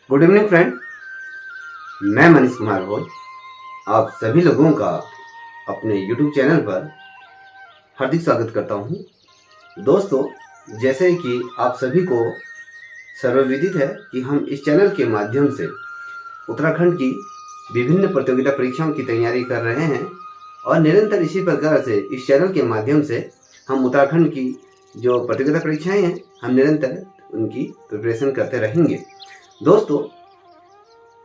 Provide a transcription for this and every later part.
Good evening friend. मैं मनीष कुमार भोज आप सभी लोगों का अपने YouTube चैनल पर हार्दिक स्वागत करता हूं। दोस्तों, जैसे कि आप सभी को सर्वविदित है कि हम इस चैनल के माध्यम से उत्तराखंड की विभिन्न प्रतियोगिता परीक्षाओं की तैयारी कर रहे हैं और निरंतर इसी प्रकार से इस चैनल के माध्यम से हम उत्तराखंड की जो प्रतियोगिता परीक्षाएं हैं हम निरंतर उनकी प्रिपरेशन करते रहेंगे। दोस्तों,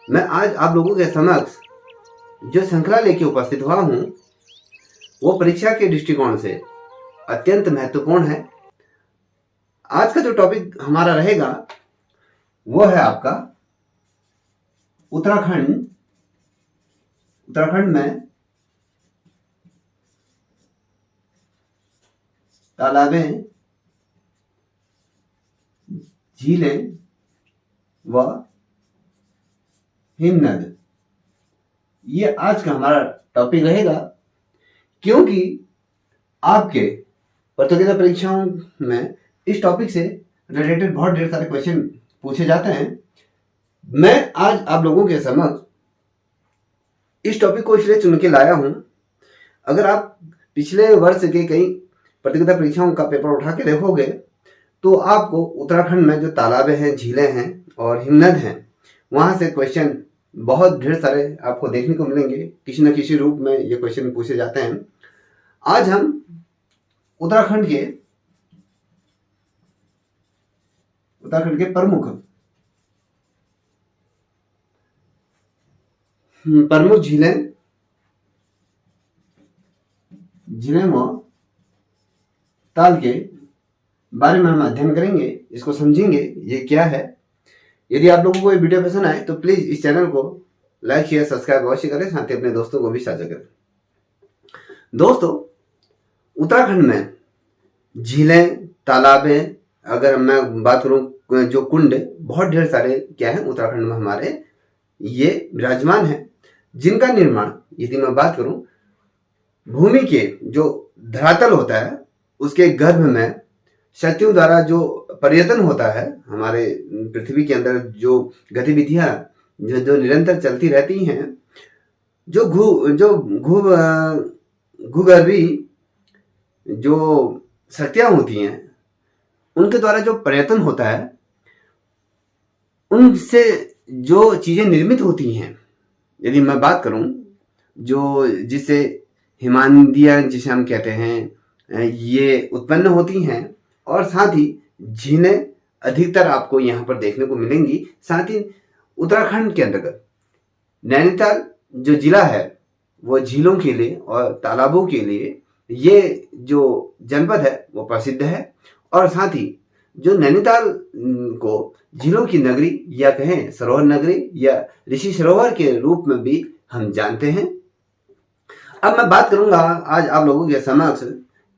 मैं आज आप लोगों के समक्ष जो श्रृंखला लेके उपस्थित हुआ हूं वो परीक्षा के दृष्टिकोण से अत्यंत महत्वपूर्ण है। आज का जो टॉपिक हमारा रहेगा वो है आपका उत्तराखंड में तालाबें, झीलें व हिमनद। ये आज का हमारा टॉपिक रहेगा, क्योंकि आपके प्रतियोगिता परीक्षाओं में इस टॉपिक से रिलेटेड बहुत ढेर सारे क्वेश्चन पूछे जाते हैं। मैं आज आप लोगों के समक्ष इस टॉपिक को इसलिए चुन के लाया हूं, अगर आप पिछले वर्ष के कई प्रतियोगिता परीक्षाओं का पेपर उठा के देखोगे तो आपको उत्तराखंड में जो तालाबें हैं, झीलें हैं और हिमनद हैं, वहां से क्वेश्चन बहुत ढेर सारे आपको देखने को मिलेंगे। किसी न किसी रूप में ये क्वेश्चन पूछे जाते हैं। आज हम उत्तराखंड के प्रमुख झीलें व ताल के बारे में हम अध्ययन करेंगे, इसको समझेंगे ये क्या है। यदि आप लोगों को ये वीडियो पसंद आए तो प्लीज इस चैनल को लाइक शेयर सब्सक्राइब अवश्य करें, साथ ही अपने दोस्तों को भी साझा करें। दोस्तों, उत्तराखंड में झीलें, तालाबें, अगर मैं बात करूं जो कुंड, बहुत ढेर सारे क्या है उत्तराखंड में हमारे ये विराजमान है, जिनका निर्माण यदि मैं बात करूं भूमि के जो धरातल होता है उसके गर्भ में शक्तियों द्वारा जो पर्यटन होता है, हमारे पृथ्वी के अंदर जो गतिविधियां जो निरंतर चलती रहती हैं, जो भूगर्भी जो शक्तियां होती हैं, उनके द्वारा जो पर्यटन होता है, उनसे जो चीजें निर्मित होती हैं, यदि मैं बात करूं जो जिससे हिमानदियां जिसे हम कहते हैं ये उत्पन्न होती हैं, और साथ ही झीलें अधिकतर आपको यहाँ पर देखने को मिलेंगी। साथ ही उत्तराखंड के अंतर्गत नैनीताल जो जिला है वो झीलों के लिए और तालाबों के लिए ये जो जनपद है वो प्रसिद्ध है, और साथ ही जो नैनीताल को झीलों की नगरी या कहें सरोवर नगरी या ऋषि सरोवर के रूप में भी हम जानते हैं। अब मैं बात करूंगा आज आप लोगों के समक्ष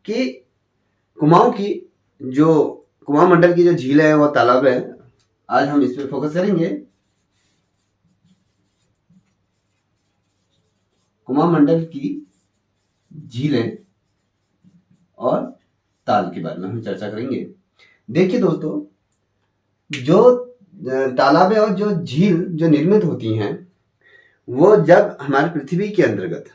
कि कुमाऊं मंडल की जो झीलें हैं और तालाब है, आज हम इस पे फोकस करेंगे। कुमाऊं मंडल की झीलें और ताल के बारे में हम चर्चा करेंगे। देखिए दोस्तों, जो तालाबें और जो झील जो निर्मित होती हैं वो जब हमारे पृथ्वी के अंतर्गत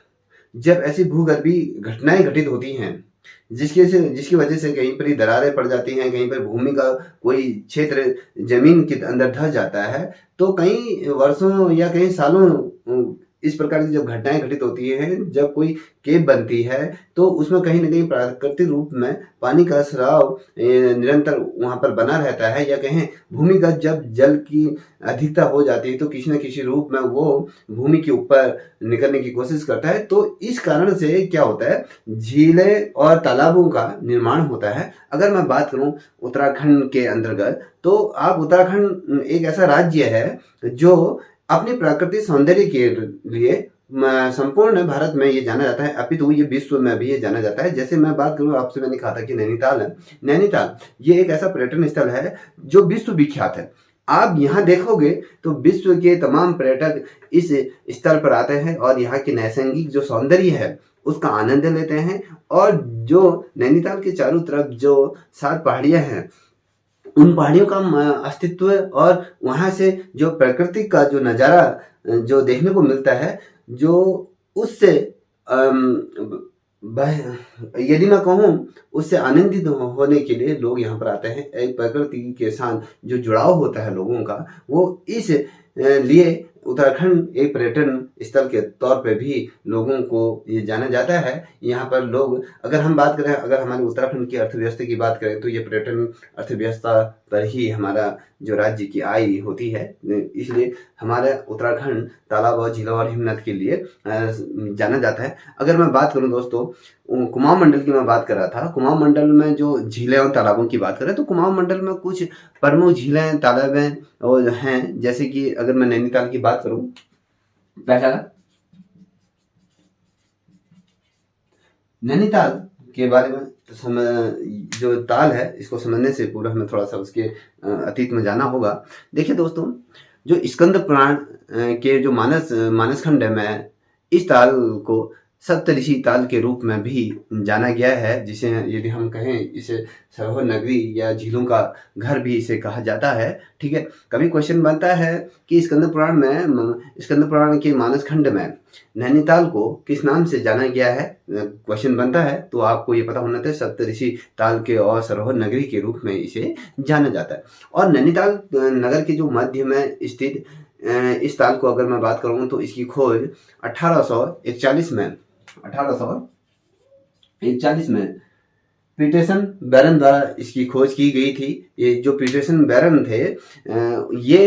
जब ऐसी भूगर्भी घटनाएं घटित होती हैं जिसकी वजह से कहीं पर ही दरारें पड़ जाती हैं, कहीं पर भूमि का कोई क्षेत्र जमीन के अंदर धंस जाता है, तो कई वर्षों या कई सालों इस प्रकार की जब घटनाएं घटित होती हैं, जब कोई केव बनती है तो उसमें कहीं ना कहीं प्राकृतिक रूप में पानी का स्राव निरंतर वहां पर बना रहता है, या कहें भूमिगत जब जल की अधिकता हो जाती है तो किसी न किसी रूप में वो भूमि के ऊपर निकलने की कोशिश करता है। तो इस कारण से क्या होता है, झीलें और तालाबों का निर्माण होता है। अगर मैं बात करूं उत्तराखंड के अंतर्गत, तो आप उत्तराखंड एक ऐसा राज्य है जो अपने प्राकृतिक सौंदर्य के लिए संपूर्ण भारत में ये जाना जाता है, अपितु ये विश्व में भी ये जाना जाता है। जैसे मैं बात करूं, आपसे मैंने कहा था कि नैनीताल है। नैनीताल ये एक ऐसा पर्यटन स्थल है जो विश्व विख्यात है। आप यहाँ देखोगे तो विश्व के तमाम पर्यटक इस स्थल पर आते हैं और यहाँ के नैसर्गिक जो सौंदर्य है उसका आनंद लेते हैं। और जो नैनीताल के चारों तरफ जो 7 पहाड़ियां हैं उन पहाड़ियों का अस्तित्व और वहाँ से जो प्रकृति का जो नज़ारा जो देखने को मिलता है, जो उससे यदि मैं कहूँ उससे आनंदित होने के लिए लोग यहाँ पर आते हैं। एक प्रकृति के साथ जो जुड़ाव होता है लोगों का, वो इस लिए उत्तराखंड एक पर्यटन स्थल के तौर पे भी लोगों को ये जाना जाता है। यहाँ पर लोग, अगर हम बात करें, अगर हमारे उत्तराखंड की अर्थव्यवस्था की बात करें, तो ये पर्यटन अर्थव्यवस्था पर ही हमारा जो राज्य की आय होती है, इसलिए हमारे उत्तराखंड तालाब और झीलों और हिमनद के लिए जाना जाता है। अगर मैं बात करूं दोस्तों, कुमाऊं मंडल की मैं बात कर रहा था। कुमाऊं मंडल में जो झीलें और तालाबों की बात करें, तो कुमाऊं मंडल में कुछ प्रमुख झीलें तालाबें और हैं, जैसे कि अगर मैं नैनीताल की बात करूं, पहला नैनीताल के बारे में जो ताल है, इसको समझने से पूरा हमें थोड़ा सा उसके अतीत में जाना होगा। देखिए दोस्तों, जो स्कंद पुराण के जो मानस खंड में इस ताल को सप्तऋषि ताल के रूप में भी जाना गया है, जिसे यदि हम कहें इसे सरोवर नगरी या झीलों का घर भी इसे कहा जाता है। ठीक है, कभी क्वेश्चन बनता है कि स्कंद पुराण के मानस खंड में नैनीताल को किस नाम से जाना गया है, क्वेश्चन बनता है, तो आपको ये पता होना चाहिए सप्तऋषि ताल के और सरोवर नगरी के रूप में इसे जाना जाता है। और नैनीताल नगर के जो मध्य में स्थित इस ताल को अगर मैं बात करूँ, तो इसकी खोज 1841 में पीटरसन बैरन द्वारा इसकी खोज की गई थी। ये जो पीटरसन बैरन थे, ये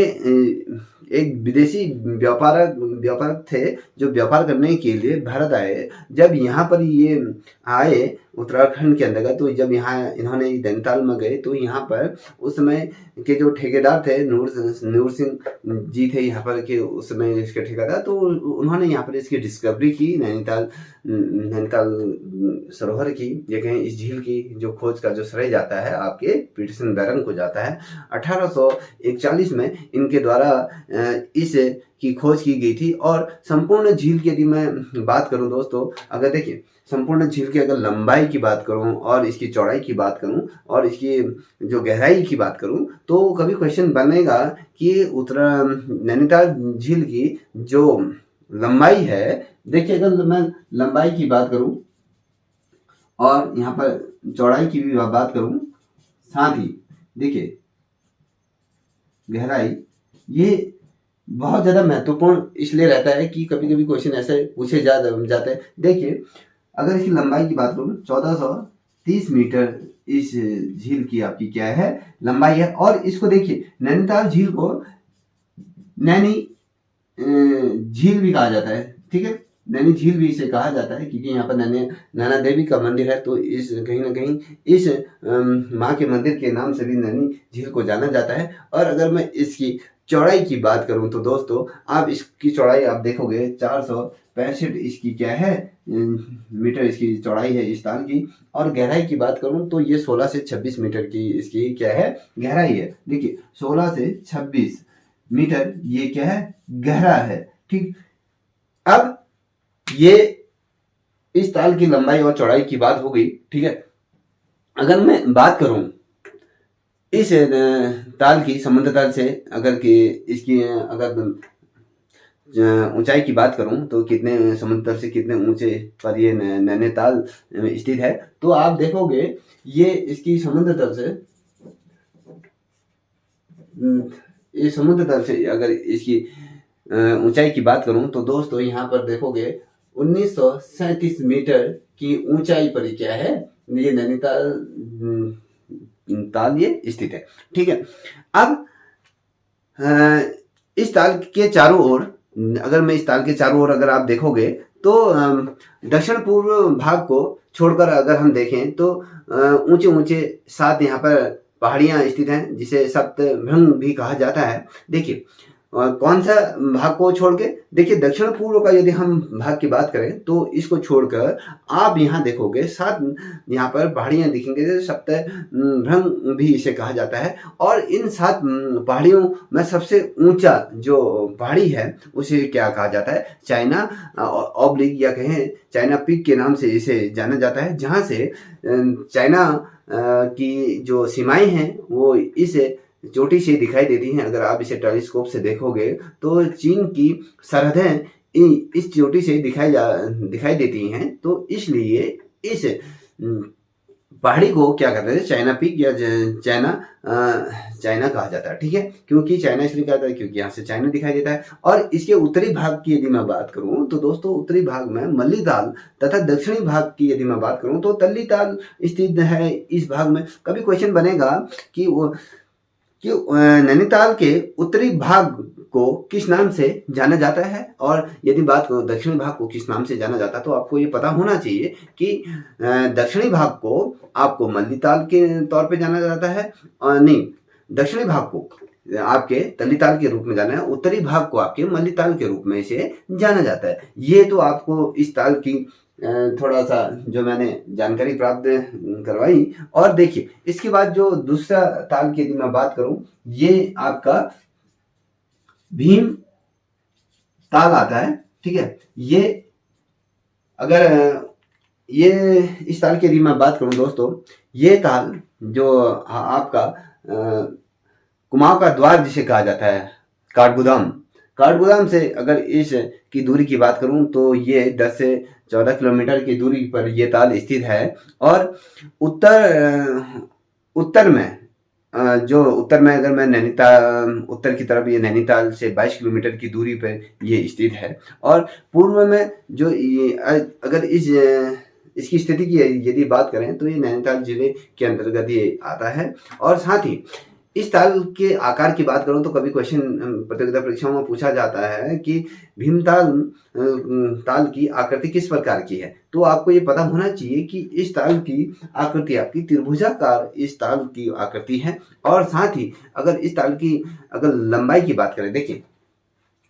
एक विदेशी व्यापारक थे जो व्यापार करने के लिए भारत आए। जब यहाँ पर ये आए उत्तराखंड के अंतर्गत, तो जब यहाँ इन्होंने नैनीताल में गए, तो यहाँ पर उस समय के जो ठेकेदार थे, नूर सिंह जी थे यहाँ पर के उस समय इसके ठेकेदार, तो उन्होंने यहाँ पर इसकी डिस्कवरी की, नैनीताल सरोवर की, ये कहें इस झील की जो खोज का जो श्रेय जाता है आपके पीटरसन बैरन को जाता है। 1841 में इनके द्वारा इस की खोज की गई थी। और संपूर्ण झील की यदि मैं बात करूं दोस्तों, अगर देखिए संपूर्ण झील की अगर लंबाई की बात करूं और इसकी चौड़ाई की बात करूं और इसकी जो गहराई की बात करूं, तो कभी क्वेश्चन बनेगा कि नैनीताल झील की जो लंबाई है, देखिए अगर मैं लंबाई की बात करूं और यहाँ पर चौड़ाई की भी बात करूं, साथ ही देखिए गहराई, ये बहुत ज़्यादा महत्वपूर्ण इसलिए रहता है कि कभी कभी क्वेश्चन ऐसे पूछे जाते हैं। देखिए अगर इसकी लंबाई की बात करूं, 1430 मीटर इस झील की आपकी क्या है, लंबाई है। और इसको देखिए, नैनीताल झील को नैनी झील भी कहा जाता है। ठीक है, नैनी झील भी इसे कहा जाता है क्योंकि यहाँ पर नैना देवी का मंदिर है, तो इस कहीं ना कहीं इस माँ के मंदिर के नाम से भी नैनी झील को जाना जाता है। और अगर मैं इसकी चौड़ाई की बात करूं, तो दोस्तों आप इसकी चौड़ाई आप देखोगे 465 इसकी क्या है मीटर इसकी चौड़ाई है इस ताल की। और गहराई की बात करूं तो ये 16 से 26 मीटर की इसकी क्या है, गहराई है। देखिए 16 से 26 मीटर ये क्या है, गहरा है। ठीक, अब ये इस ताल की लंबाई और चौड़ाई की बात हो गई। ठीक है, अगर मैं बात करूं इस ताल की समुद्र तल से, अगर कि इसकी अगर ऊंचाई की बात करूं, तो कितने समुद्र तल से कितने ऊंचे पर ये नैनीताल स्थित है, तो आप देखोगे ये इसकी समुद्र तल से, ये समुद्र तल से अगर इसकी ऊंचाई की बात करूं, तो दोस्तों यहाँ पर देखोगे 1937 मीटर की ऊंचाई पर क्या है, ये नैनीताल ताल ये स्थित है। ठीक है, अब इस ताल के चारों ओर, अगर मैं इस ताल के चारों ओर अगर आप देखोगे, तो दक्षिण पूर्व भाग को छोड़कर अगर हम देखें, तो ऊंचे ऊंचे 7 यहाँ पर पहाड़ियां स्थित हैं, जिसे सप्तभृंग भी कहा जाता है। देखिए कौन सा भाग को छोड़ के, देखिए दक्षिण पूर्व का यदि हम भाग की बात करें, तो इसको छोड़कर आप यहाँ देखोगे 7 यहाँ पर पहाड़ियाँ दिखेंगे, सप्तभृंग भी इसे कहा जाता है। और इन 7 पहाड़ियों में सबसे ऊंचा जो पहाड़ी है उसे क्या कहा जाता है, चाइना ऑब्लिक या कहें चाइना पीक के नाम से इसे जाना जाता है, जहाँ से चाइना की जो सीमाएं हैं वो इस चोटी से दिखाई देती हैं। अगर आप इसे टेलीस्कोप से देखोगे तो चीन की सरहदें इस चोटी से दिखाई देती हैं। तो इसलिए इस पहाड़ी को क्या कहते हैं, चाइना पीक या चाइना कहा जाता है। ठीक है, क्योंकि चाइना इसलिए कहता है क्योंकि यहाँ से चाइना दिखाई देता है। और इसके उत्तरी भाग की यदि मैं बात करूं तो दोस्तों उत्तरी भाग में मल्ली ताल तथा दक्षिणी भाग की यदि मैं बात करूं तो तल्ली ताल स्थित है। इस भाग में कभी क्वेश्चन बनेगा कि नैनीताल के उत्तरी भाग को किस नाम से जाना जाता है, और यदि बात करो दक्षिणी भाग को किस नाम से जाना जाता है, तो आपको ये पता होना चाहिए कि दक्षिणी भाग को आपको मल्लीताल के तौर पे जाना जाता है, और नहीं, दक्षिणी भाग को आपके तल्लीताल के रूप में जाना है, उत्तरी भाग को आपके मल्लीताल के रूप में इसे जाना जाता है। ये तो आपको इस ताल की थोड़ा सा जो मैंने जानकारी प्राप्त करवाई। और देखिए इसके बाद जो दूसरा ताल की यदि मैं बात करूं, ये आपका भीम ताल आता है। ठीक है, ये अगर ये इस ताल की यदि मैं बात करूं दोस्तों, ये ताल जो आपका कुमाऊं का द्वार जिसे कहा जाता है, काठगोदाम से अगर इस की दूरी की बात करूं तो ये 10 से 14 किलोमीटर की दूरी पर यह ताल स्थित है। और उत्तर में अगर मैं नैनीताल उत्तर की तरफ, ये नैनीताल से 22 किलोमीटर की दूरी पर ये स्थित है। और पूर्व में जो ये अगर इसकी स्थिति की यदि बात करें तो ये नैनीताल जिले के अंतर्गत ये आता है। और साथ ही इस ताल के आकार की बात करूं तो कभी क्वेश्चन प्रतियोगिता परीक्षाओं में पूछा जाता है कि भीमताल ताल की आकृति किस प्रकार की है। तो आपको ये पता होना चाहिए कि इस ताल की आकृति आपकी त्रिभुजाकार इस ताल की आकृति है। और साथ ही अगर इस ताल की अगर लंबाई की बात करें, देखिए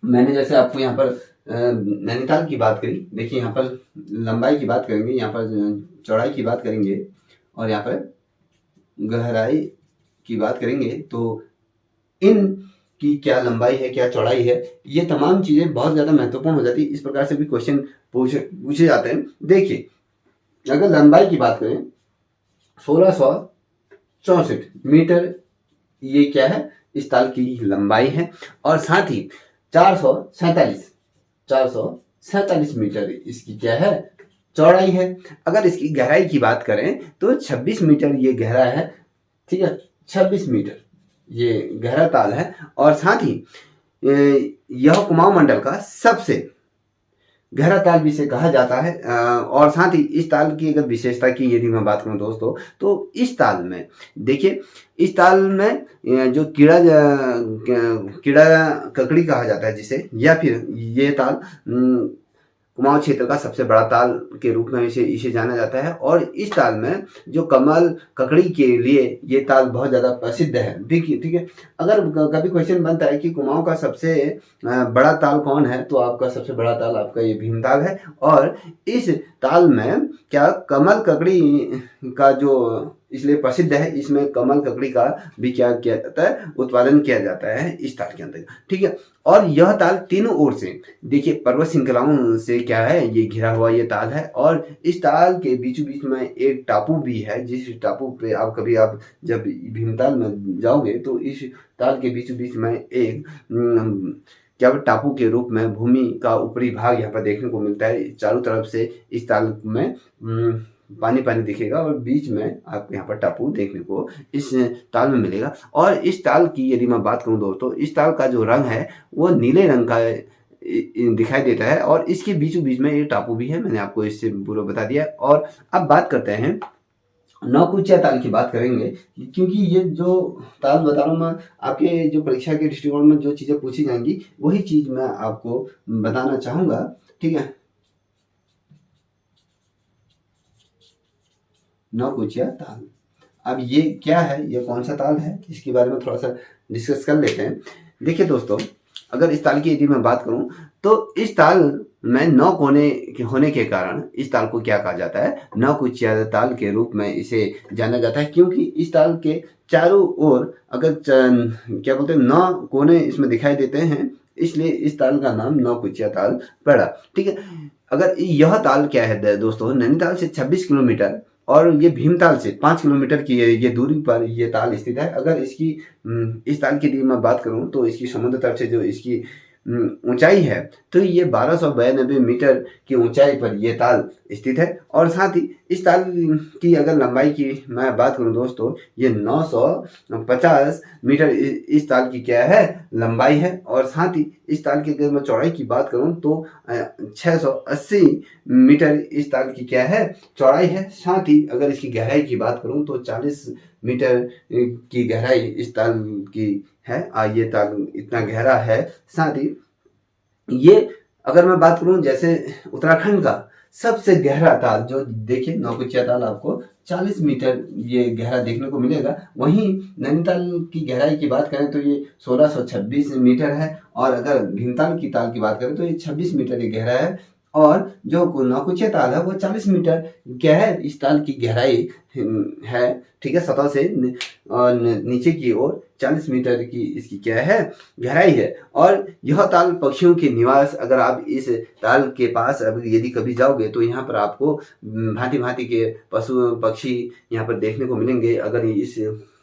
मैंने जैसे आपको यहाँ पर नैनीताल की बात करी, देखिए यहाँ पर लंबाई की बात करेंगे, यहाँ पर चौड़ाई की बात करेंगे, और यहाँ पर गहराई की बात करेंगे, तो इन की क्या लंबाई है, क्या चौड़ाई है, ये तमाम चीजें बहुत ज्यादा महत्वपूर्ण हो जाती है। इस प्रकार से भी क्वेश्चन पूछे जाते हैं। देखिए अगर लंबाई की बात करें 1664 मीटर, ये क्या है, इस ताल की लंबाई है। और साथ ही 447 मीटर इसकी क्या है, चौड़ाई है। अगर इसकी गहराई की बात करें तो 26 मीटर ये गहरा है। ठीक है, 26 मीटर ये गहरा ताल है। और साथ ही यह कुमाऊं मंडल का सबसे गहरा ताल भी इसे कहा जाता है। और साथ ही इस ताल की अगर विशेषता की यदि मैं बात करूं दोस्तों, तो इस ताल में देखिए, इस ताल में जो कीड़ा ककड़ी कहा जाता है जिसे, या फिर ये ताल कुमाऊं क्षेत्र का सबसे बड़ा ताल के रूप में इसे जाना जाता है। और इस ताल में जो कमल ककड़ी के लिए ये ताल बहुत ज्यादा प्रसिद्ध है। देखिए, ठीक है, अगर कभी क्वेश्चन बनता है कि कुमाऊं का सबसे बड़ा ताल कौन है, तो आपका सबसे बड़ा ताल आपका ये भीमताल है। और इस ताल में क्या कमल ककड़ी का जो इसलिए प्रसिद्ध है, इसमें कमल ककड़ी का भी क्या किया जाता है, उत्पादन किया जाता है इस ताल के अंदर। ठीक है, और यह ताल तीनों ओर से देखिए पर्वत श्रृंखलाओं से क्या है, ये घिरा हुआ ये ताल है। और इस ताल के बीचों बीच में एक टापू भी है, जिस टापू पे आप जब भीमताल में जाओगे तो इस ताल के बीचों बीच में एक क्या टापू के रूप में भूमि का ऊपरी भाग यहाँ पर देखने को मिलता है। चारों तरफ से इस ताल में पानी दिखेगा, और बीच में आपको यहाँ पर टापू देखने को इस ताल में मिलेगा। और इस ताल की यदि मैं बात करूं दोस्तों, इस ताल का जो रंग है वो नीले रंग का दिखाई देता है। और इसके बीचों बीच में एक टापू भी है, मैंने आपको इससे पूरा बता दिया। और अब बात करते हैं नौकुचिया ताल की बात करेंगे, क्योंकि ये जो ताल बता रहा हूँ मैं, आपके जो परीक्षा के दृष्टिकोण में जो चीजें पूछी जाएंगी वही चीज मैं आपको बताना चाहूंगा। ठीक है, नौकुचिया ताल, अब ये क्या है, ये कौन सा ताल है, इसके बारे में थोड़ा सा डिस्कस कर लेते हैं। देखिए दोस्तों, अगर इस ताल की यदि मैं बात करूं तो इस ताल में 9 कोने होने के कारण इस ताल को क्या कहा जाता है, नौकुचिया ताल के रूप में इसे जाना जाता है। क्योंकि इस ताल के चारों ओर अगर क्या बोलते हैं 9 कोने इसमें दिखाई देते हैं, इसलिए इस ताल का नाम नौकुचिया ताल पड़ा। ठीक है, अगर यह ताल क्या है दोस्तों, नैनीताल से 26 किलोमीटर और ये भीमताल से 5 किलोमीटर की ये दूरी पर ये ताल स्थित है। अगर इसकी इस ताल की यदि मैं बात करूं तो इसकी समुद्र तट से जो इसकी ऊंचाई है तो ये 1292 मीटर की ऊंचाई पर ये ताल स्थित है। और साथ ही इस ताल की अगर लंबाई की मैं बात करूं दोस्तों, ये 950 मीटर इस ताल की क्या है लंबाई है। और साथ ही इस ताल की अगर मैं चौड़ाई की बात करूं तो 680 मीटर इस ताल की क्या है चौड़ाई है। साथ ही अगर इसकी गहराई की बात करूं तो 40 मीटर की गहराई इस ताल की है। ये ताल इतना गहरा है। साथ ही ये अगर मैं बात करूं जैसे उत्तराखंड का सबसे गहरा ताल जो देखिए नौकुचिया ताल आपको 40 मीटर ये गहरा देखने को मिलेगा। वहीं नैनीताल की गहराई की बात करें तो ये 1626 मीटर है। और अगर भीमताल की ताल की बात करें तो ये 26 मीटर ये गहरा है। और जो नौकुचिया ताल है वो 40 मीटर क्या है इस ताल की गहराई है। ठीक है, सतह से और नीचे की ओर 40 मीटर की इसकी क्या है गहराई है। और यह ताल पक्षियों के निवास, अगर आप इस ताल के पास यदि कभी जाओगे तो यहाँ पर आपको भांति भांति के पशु पक्षी यहाँ पर देखने को मिलेंगे। अगर इस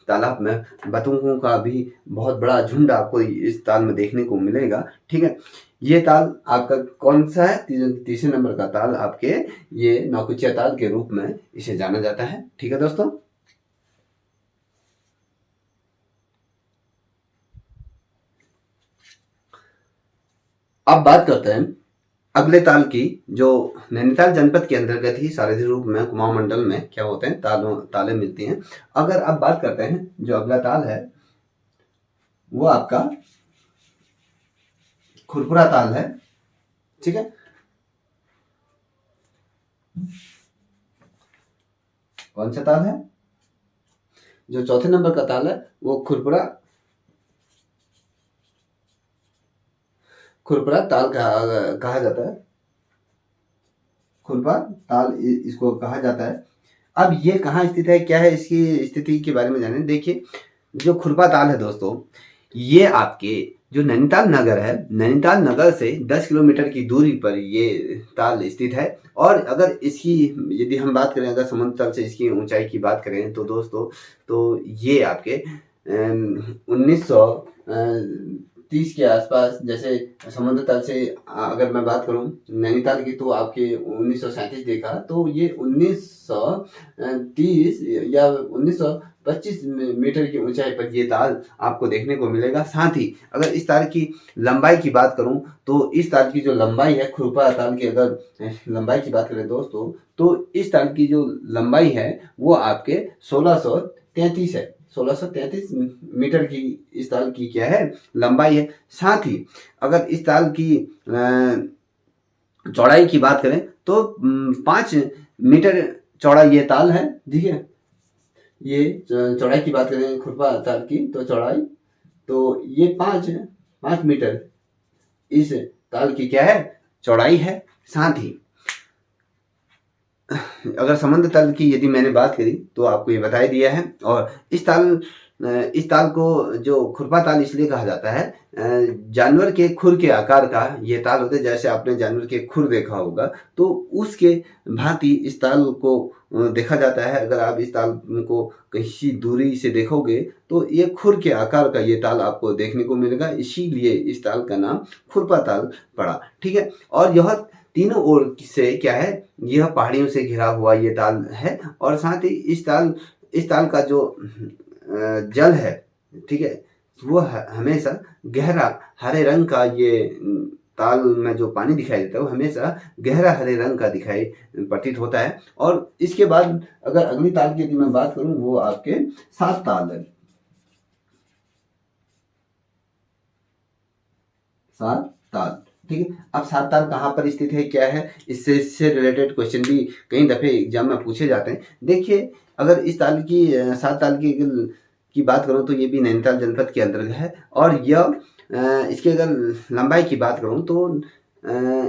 तालाब में बतखों का भी बहुत बड़ा झुंड आपको इस ताल में देखने को मिलेगा। ठीक है, ये ताल आपका कौन सा है, तीसरे नंबर का ताल आपके ये नौकुचिया ताल के रूप में इसे जाना जाता है। ठीक है दोस्तों, अब बात करते हैं अगले ताल की जो नैनीताल जनपद के अंतर्गत ही सारथी रूप में कुमाऊं मंडल में क्या होते हैं ताले मिलती हैं। अगर अब बात करते हैं जो अगला ताल है वो आपका खुरपुरा ताल है। ठीक है, कौन सा ताल है, जो चौथे नंबर का ताल है वो खुरपुरा ताल कहा जाता है। खुरपा ताल इसको कहा जाता है। अब ये कहाँ स्थित है, क्या है इसकी स्थिति के बारे में जाने। देखिए जो खुरपा ताल है दोस्तों, ये आपके जो नैनीताल नगर है, नैनीताल नगर से 10 किलोमीटर की दूरी पर ये ताल स्थित है। और अगर इसकी यदि हम बात करें, अगर समुद्र तल से इसकी ऊंचाई की बात करें तो दोस्तों तो ये आपके 1930 के आसपास, जैसे समुद्र तल से अगर मैं बात करूं नैनीताल की तो आपके 1937 देखा, तो ये 1930 या 1925 मीटर की ऊंचाई पर ये ताल आपको देखने को मिलेगा। साथ ही अगर इस ताल की लंबाई की बात करूं तो इस ताल की जो लंबाई है, खुरपा ताल की अगर लंबाई की बात करें दोस्तों तो इस ताल की जो लंबाई है वो आपके 1633 है। 1633 मीटर की इस ताल की क्या है लंबाई है। साथ ही अगर इस ताल की चौड़ाई की बात करें तो 5 मीटर चौड़ा ये ताल है। ठीक है, ये चौड़ाई की बात करें खुरपा ताल की तो चौड़ाई तो ये 5 मीटर इस ताल की क्या है चौड़ाई है। साथ ही अगर समुद्र तल की यदि मैंने बात करी तो आपको ये बता दिया है। और इस ताल को जो खुरपा ताल इसलिए कहा जाता है, जानवर के खुर के आकार का ये ताल होता है। जैसे आपने जानवर के खुर देखा होगा तो उसके भांति इस ताल को देखा जाता है। अगर आप इस ताल को कहीं दूरी से देखोगे तो ये खुर के आकार का ये ताल आपको देखने को मिलेगा, इसीलिए इस ताल का नाम खुरपा ताल पड़ा। ठीक है, और यह तीनों ओर से क्या है, यह पहाड़ियों से घिरा हुआ ये ताल है। और साथ ही इस ताल का जो जल है, ठीक है, वो हमेशा गहरा हरे रंग का, ये ताल में जो पानी दिखाई देता है वो हमेशा गहरा हरे रंग का दिखाई प्रतीत होता है। और इसके बाद अगर अगली ताल की यदि मैं बात करूं वो आपके 7 ताल है। 7 ताल, ठीक है। अब 7 ताल कहाँ पर स्थित है, क्या है, इससे रिलेटेड क्वेश्चन भी कई दफे एग्जाम में पूछे जाते हैं। देखिए अगर इस ताल की 7 ताल की बात करूं तो ये भी नैनीताल जनपद के अंतर्गत है। और यह इसकी अगर लंबाई की बात करूं तो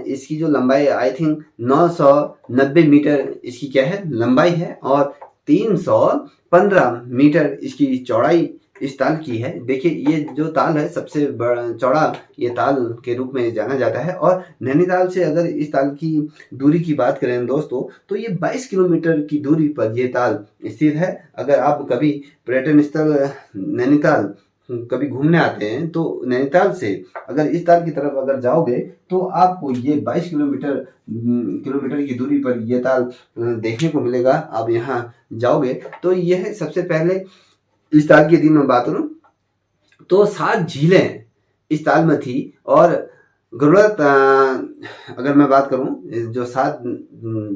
इसकी जो लंबाई आई थिंक 990 मीटर इसकी क्या है लंबाई है। और 315 मीटर इसकी चौड़ाई इस ताल की है। देखिए ये जो ताल है सबसे बड़ा चौड़ा ये ताल के रूप में जाना जाता है। और नैनीताल से अगर इस ताल की दूरी की बात करें दोस्तों तो ये 22 किलोमीटर की दूरी पर ये ताल स्थित है। अगर आप कभी पर्यटन स्थल नैनीताल कभी घूमने आते हैं तो नैनीताल से अगर इस ताल की तरफ अगर जाओगे तो आपको ये 22 किलोमीटर की दूरी पर ये ताल देखने को मिलेगा। आप यहाँ जाओगे तो यह सबसे पहले इस ताल की यदि मैं बात करूं तो 7 झीलें इस ताल में थी। और गरुड़ा अगर मैं बात करूं जो 7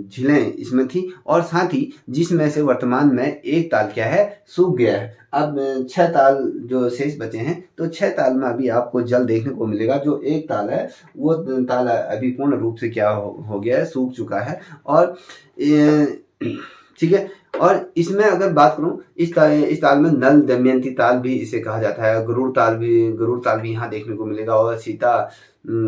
झीलें इसमें थी और साथ ही जिसमें से वर्तमान में एक ताल क्या है सूख गया है। अब 6 ताल जो शेष बचे हैं तो 6 ताल में अभी आपको जल देखने को मिलेगा। जो एक ताल है वो ताल अभी पूर्ण रूप से क्या हो गया है, सूख चुका है। और ठीक है, और इसमें अगर बात करूं इस ताल में नल दमयंती ताल भी इसे कहा जाता है। गरुड़ ताल भी यहाँ देखने को मिलेगा। और सीता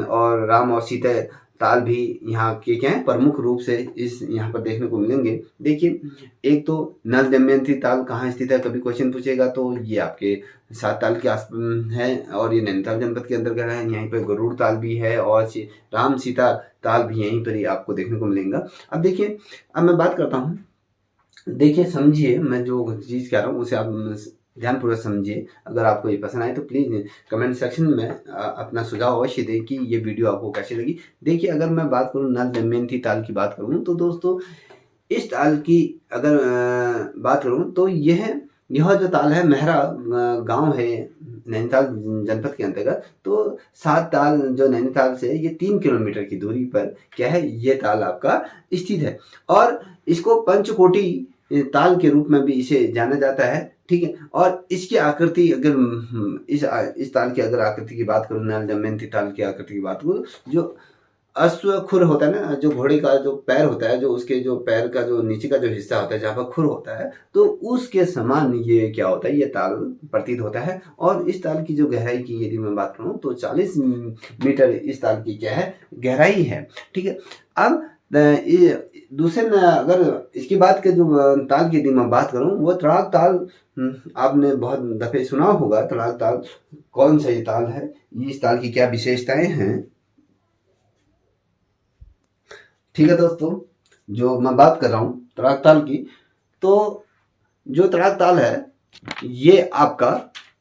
और राम और सीता ताल भी यहाँ के क्या है प्रमुख रूप से इस यहाँ पर देखने को मिलेंगे। देखिए एक तो नल दमयंती ताल कहाँ स्थित है, कभी क्वेश्चन पूछेगा तो ये आपके 7 ताल के आस है और ये नैनीताल जनपद के अंतर्गत है। यहीं पर गरुड़ ताल भी है और राम सीता ताल भी यहीं पर ही आपको देखने को मिलेगा। अब देखिए अब मैं बात करता हूँ। देखिए समझिए मैं जो चीज़ कह रहा हूँ उसे आप ध्यानपूर्वक समझिए। अगर आपको ये पसंद आए तो प्लीज़ कमेंट सेक्शन में अपना सुझाव अवश्य दें कि ये वीडियो आपको कैसी लगी। देखिए अगर मैं बात करूँ नल दमयंती ताल की बात करूँ तो दोस्तों इस ताल की अगर बात करूँ तो यह जो ताल है मेहरा गांव है नैनीताल जनपद के अंतर्गत। तो 7 ताल जो नैनीताल से ये 3 किलोमीटर की दूरी पर क्या है ये ताल आपका स्थित है। और इसको पंचकोटी ताल के रूप में भी इसे जाना जाता है। ठीक है, और इसकी आकृति अगर इस ताल की अगर आकृति की बात करूँ नल दमयंती ताल की आकृति की बात करूँ, जो अश्व खुर होता है ना, जो घोड़े का जो पैर होता है, जो उसके जो पैर का जो नीचे का जो हिस्सा होता है जहाँ पर खुर होता है तो उसके समान ये क्या होता है ये ताल प्रतीत होता है। और इस ताल की जो गहराई की यदि मैं बात करूँ तो 40 मीटर इस ताल की क्या है गहराई है। ठीक है, अब दूसरे अगर इसकी बात के जो ताल की यदि मैं बात करूं वो तड़ाक ताल आपने बहुत दफे सुना होगा। तड़ाक ताल कौन सा ये ताल है, इस ताल की क्या विशेषताएं हैं। ठीक है दोस्तों, जो मैं बात कर रहा हूं तड़ाक ताल की, तो जो तड़ाक ताल है ये आपका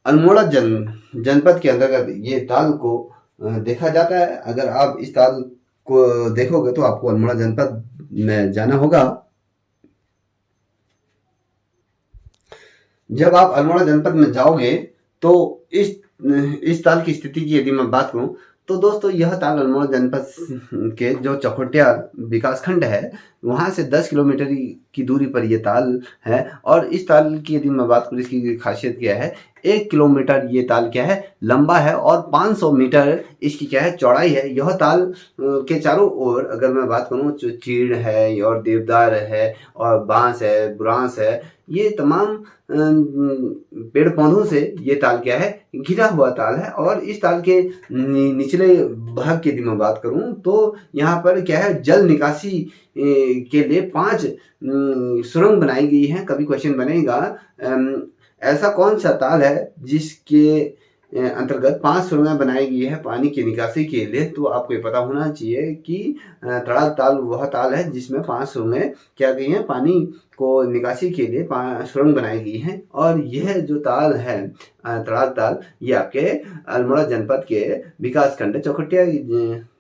अल्मोड़ा जनपद के अंतर्गत ये ताल को देखा जाता है। अगर आप इस ताल को देखोगे तो आपको अल्मोड़ा जनपद में जाना होगा। जब आप अल्मोड़ा जनपद में जाओगे तो इस ताल की स्थिति की यदि मैं बात करूं तो दोस्तों यह ताल अल्मोड़ा जनपद के जो चकोटिया विकासखंड है वहां से 10 किलोमीटर की दूरी पर यह ताल है। और इस ताल की यदि मैं बात करूं इसकी खासियत क्या है, 1 किलोमीटर ये ताल क्या है लंबा है और 500 मीटर इसकी क्या है चौड़ाई है। यह ताल के चारों ओर अगर मैं बात करूं तो चीड़ है और देवदार है और बांस है, बुरांस है, ये तमाम पेड़ पौधों से ये ताल क्या है घिरा हुआ ताल है। और इस ताल के निचले भाग की यदि मैं बात करूं तो यहाँ पर क्या है जल निकासी के लिए 5 सुरंग बनाई गई है। कभी क्वेश्चन बनेगा ऐसा कौन सा ताल है जिसके अंतर्गत 5 सुरंगें बनाई गई है पानी की निकासी के लिए, तो आपको ये पता होना चाहिए कि तड़ाक ताल वह ताल है जिसमें 5 सुरंगें क्या गई हैं पानी को निकासी के लिए 5 सुरंग बनाई गई हैं। और यह जो ताल है तड़ाक ताल ये आपके अल्मोड़ा जनपद के विकासखंड चौखटिया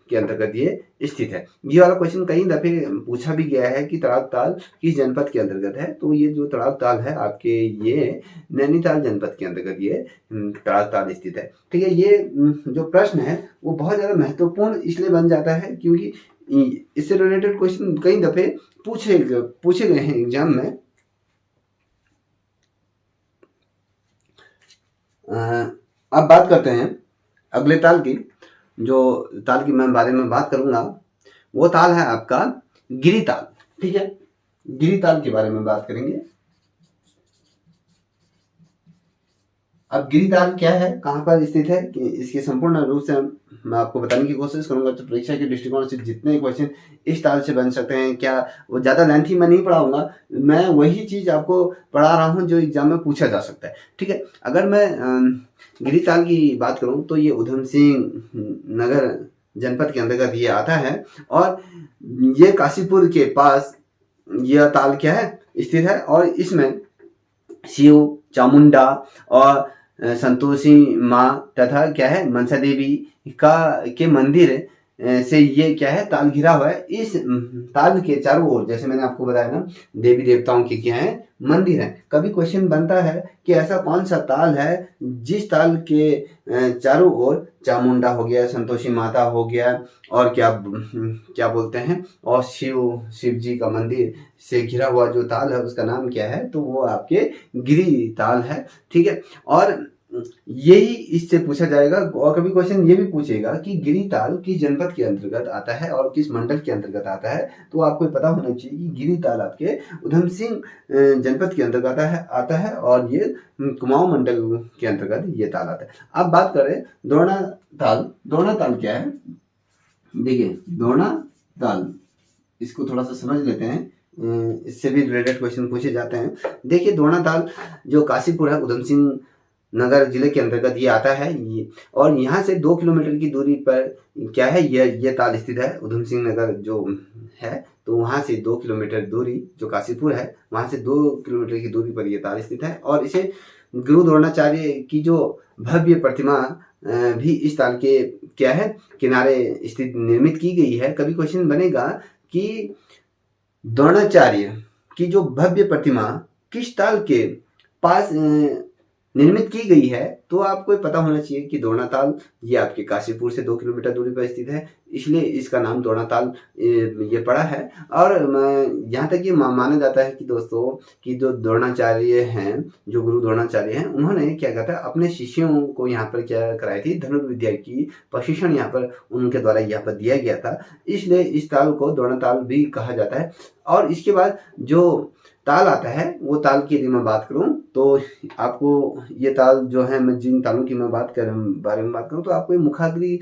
के अंतर्गत ये स्थित है। ये वाला क्वेश्चन कई दफे पूछा भी गया है कि तड़ाक ताल किस जनपद के अंतर्गत है, तो ये जो तड़ाक ताल है आपके ये नैनीताल जनपद के अंतर्गत ये तड़ाक ताल स्थित है। ठीक है, ये जो प्रश्न है वो बहुत ज़्यादा महत्वपूर्ण इसलिए बन जाता है क्योंकि इससे रिलेटेड क्वेश्चन कई दफे पूछे गए हैं एग्जाम में। अब बात करते हैं अगले ताल की। जो ताल की मैं बारे में बात करूंगा वो ताल है आपका गिरी ताल। ठीक है, गिरी ताल के बारे में बात करेंगे। अब गिरी ताल क्या है, कहां पर स्थित है कि इसके संपूर्ण रूप से मैं आपको बताने की कोशिश करूंगा। तो परीक्षा के दृष्टिकोण से जितने क्वेश्चन इस ताल से बन सकते हैं, क्या वो ज़्यादा लेंथी मैं नहीं पढ़ाऊंगा, मैं वही चीज़ आपको पढ़ा रहा हूँ जो एग्जाम में पूछा जा सकता है। ठीक है, अगर मैं गिरी ताल की बात करूँ तो ये उधम सिंह नगर जनपद के अंतर्गत ये आता है, और ये काशीपुर के पास यह ताल क्या है स्थित है, और इसमें शिव, चामुंडा और संतोषी माँ तथा क्या है मनसा देवी का के मंदिर से ये क्या है ताल घिरा हुआ है। इस ताल के चारों ओर, जैसे मैंने आपको बताया ना, देवी देवताओं के क्या है मंदिर है। कभी क्वेश्चन बनता है कि ऐसा कौन सा ताल है जिस ताल के चारों ओर चामुंडा हो गया, संतोषी माता हो गया, और क्या बोलते हैं, और शिव जी का मंदिर से घिरा हुआ जो ताल है उसका नाम क्या है, तो वो आपके गिरी ताल है। ठीक है, और यही इससे पूछा जाएगा। और कभी क्वेश्चन ये भी पूछेगा कि गिरी ताल किस जनपद के अंतर्गत आता है और किस मंडल के अंतर्गत आता है, तो आपको पता होना चाहिए कि गिरी ताल आपके उधम सिंह जनपद के अंतर्गत आता है और ये कुमाऊं मंडल के अंतर्गत ये ताल आता है। अब बात करें दोरना ताल। दोरना ताल क्या है, देखिए दोरना ताल, इसको थोड़ा सा समझ लेते हैं, इससे भी रिलेटेड क्वेश्चन पूछे जाते हैं। देखिए दोरना ताल जो काशीपुर है उधम सिंह नगर जिले के अंतर्गत ये आता है, ये और यहाँ से 2 किलोमीटर की दूरी पर क्या है ये ताल स्थित है। उधम सिंह नगर जो है तो वहाँ से 2 किलोमीटर दूरी, जो काशीपुर है वहाँ से 2 किलोमीटर की दूरी पर ये ताल स्थित है, और इसे गुरु द्रोणाचार्य की जो भव्य प्रतिमा भी इस ताल के क्या है किनारे स्थित निर्मित की गई है। कभी क्वेश्चन बनेगा कि द्रोणाचार्य की जो भव्य प्रतिमा किस ताल के पास निर्मित की गई है, तो आपको पता होना चाहिए कि दोरना ताल ये आपके काशीपुर से 2 किलोमीटर दूरी पर स्थित है, इसलिए इसका नाम दोरना ताल ये पड़ा है। और यहाँ तक ये माना जाता है कि दोस्तों कि जो द्रोणाचार्य हैं, जो गुरु द्रोणाचार्य हैं, उन्होंने क्या किया था, अपने शिष्यों को यहाँ पर क्या कराई थी, धनुर्विद्या की प्रशिक्षण यहाँ पर उनके द्वारा यहाँ पर दिया गया था, इसलिए इस ताल को दोरना ताल भी कहा जाता है। और इसके बाद जो ताल आता है वो ताल की यदि मैं बात करूं तो आपको ये ताल जो है, मैं जिन तालों की मैं बारे में बात करूं तो आपको ये मुखाग्री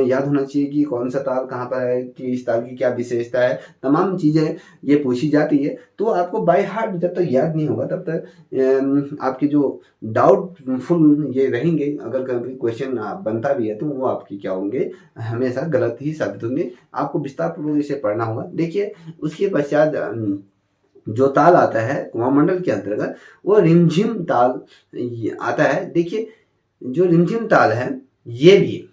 याद होना चाहिए कि कौन सा ताल कहाँ पर है, कि इस ताल की क्या विशेषता है, तमाम चीज़ें ये पूछी जाती है। तो आपको बाय हार्ट जब तक याद नहीं होगा तब तक आपके जो डाउटफुल ये रहेंगे। अगर कभी क्वेश्चन बनता भी है तो वो आपकी क्या होंगे, हमेशा गलत ही साबित होंगे। आपको विस्तार पूर्वक इसे पढ़ना होगा। देखिए उसके पश्चात जो ताल आता है कुमाऊं मंडल के अंतर्गत वो रिमझिम ताल आता है। देखिए जो रिमझिम ताल है ये भी,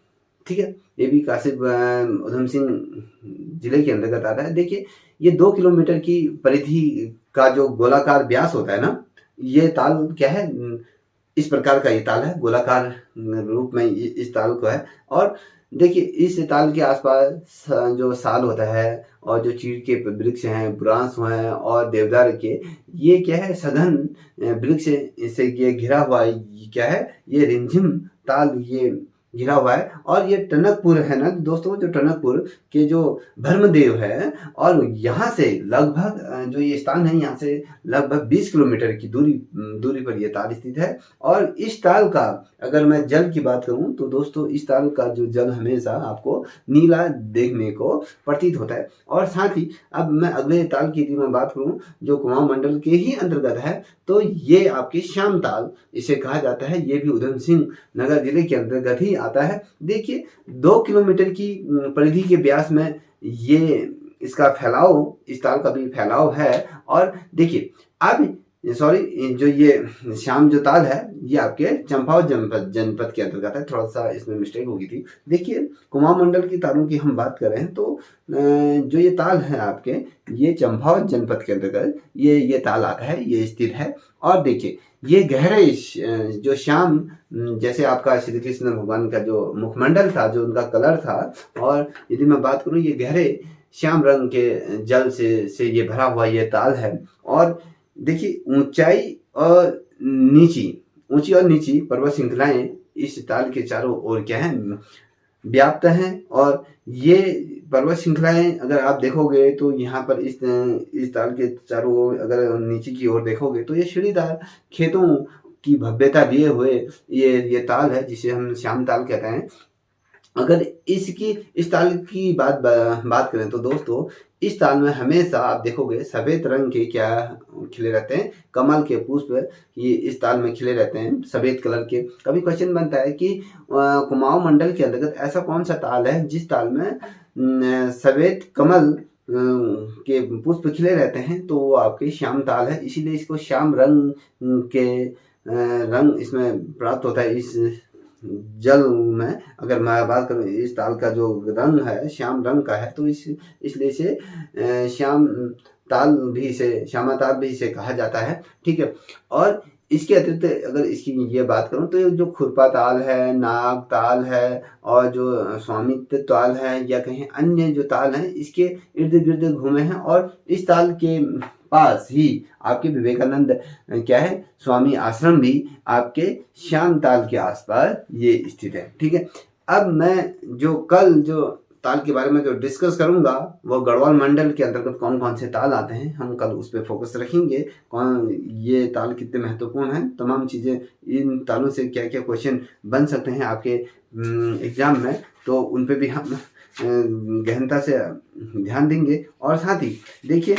ठीक है, ये भी उधम सिंह जिले के अंतर्गत आता है। देखिए ये 2 किलोमीटर की परिधि का जो गोलाकार व्यास होता है ना, ये ताल क्या है, इस प्रकार का ये ताल है, गोलाकार रूप में इस ताल को है। और देखिए इस ताल के आसपास जो साल होता है और जो चीड़ के वृक्ष हैं, बुरांस हैं और देवदार के, ये क्या है सघन वृक्ष से ये घिरा हुआ है, क्या है ये रिमझिम ताल ये घिरा हुआ है। और ये टनकपुर है ना दोस्तों, जो टनकपुर के जो भर्मदेव है, और यहाँ से लगभग जो ये स्थान है यहाँ से लगभग 20 किलोमीटर की दूरी पर ये ताल स्थित है। और इस ताल का अगर मैं जल की बात करूं तो दोस्तों इस ताल का जो जल हमेशा आपको नीला देखने को प्रतीत होता है। और साथ ही अब मैं अगले ताल की यदि मैं बात करूं जो कुमाऊं मंडल के ही अंतर्गत है, तो ये आपकी श्याम ताल इसे कहा जाता है। ये भी उधम सिंह नगर जिले के अंतर्गत ही आता है। देखिए 2 किलोमीटर की परिधि के व्यास में ये इसका फैलाव, इस ताल का भी फैलाव है। और देखिए अब जो ये श्याम जो ताल है ये आपके चंपावत जनपद के अंतर्गत है। थोड़ा सा इसमें मिस्टेक हो गई थी। देखिए कुमाऊं मंडल की तालों की हम बात कर रहे हैं तो जो ये ताल है आपके, ये चंपावत जनपद के अंतर्गत ये ताल आता है, ये स्थित है। और देखिए ये गहरे जो श्याम, जैसे आपका श्री कृष्ण भगवान का जो मुखमंडल था, जो उनका कलर था, और यदि मैं बात करूं ये गहरे श्याम रंग के जल से ये भरा हुआ ये ताल है। और देखिए ऊंची और नीची पर्वत श्रृंखलाएं इस ताल के चारों ओर क्या है व्याप्त हैं। और ये पर्वत श्रृंखलाएं अगर आप देखोगे तो यहाँ पर इस ताल के चारों ओर अगर नीचे की ओर देखोगे तो ये सीढ़ीदार खेतों की भव्यता लिए हुए ये ताल है, जिसे हम श्याम ताल कहते हैं। अगर इस ताल की बात करें तो दोस्तों इस ताल में हमेशा आप देखोगे सफेद रंग के क्या खिले रहते हैं, कमल के पुष्प ये इस ताल में खिले रहते हैं सफेद कलर के। कभी क्वेश्चन बनता है कि कुमाऊं मंडल के अंतर्गत ऐसा कौन सा ताल है जिस ताल में सफेद कमल के पुष्प खिले रहते हैं, तो वो आपके श्याम ताल है। इसीलिए इसको श्याम रंग के रंग इसमें प्राप्त होता है। इस जल में अगर मैं बात करूं इस ताल का जो रंग है श्याम रंग का है, तो इसलिए इसे श्याम ताल भी इसे श्यामा ताल भी इसे कहा जाता है। ठीक है। और इसके अतिरिक्त अगर इसकी ये बात करूं तो जो खुरपा ताल है, नाग ताल है और जो स्वामित्व ताल है या कहीं अन्य जो ताल हैं इसके इर्द गिर्द घूमे हैं। और इस ताल के पास ही आपके विवेकानंद क्या है स्वामी आश्रम भी आपके श्याम ताल के आसपास ये स्थित है। ठीक है। अब मैं जो कल जो ताल के बारे में जो डिस्कस करूंगा वो गढ़वाल मंडल के अंतर्गत कौन कौन से ताल आते हैं, हम कल उस पर फोकस रखेंगे। कौन ये ताल कितने महत्वपूर्ण हैं, तमाम चीज़ें, इन तालों से क्या क्या क्वेश्चन बन सकते हैं आपके एग्जाम में, तो उन पे भी हम गहनता से ध्यान देंगे। और साथ ही देखिए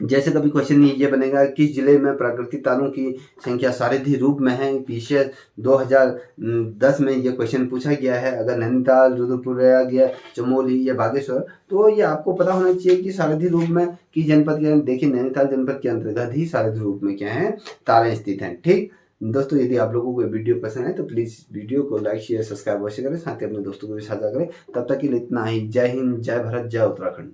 जैसे कभी क्वेश्चन ये बनेगा किस जिले में प्राकृतिक तालों की संख्या सारिधि रूप में है। पीछे 2010 में ये क्वेश्चन पूछा गया है। अगर नैनीताल, रुद्रपुर, गया चमोली या बागेश्वर, तो ये आपको पता होना चाहिए कि सारिधि रूप में किस जनपद के, देखिए नैनीताल जनपद के अंतर्गत ही सारिधि रूप में क्या है तालें स्थित हैं। ठीक दोस्तों, यदि आप लोगों को वीडियो पसंद है तो प्लीज़ वीडियो को लाइक शेयर सब्सक्राइब अवश्य करें, साथ ही अपने दोस्तों को भी साझा करें। तब तक के लिए इतना ही। जय हिंद, जय भारत, जय उत्तराखंड।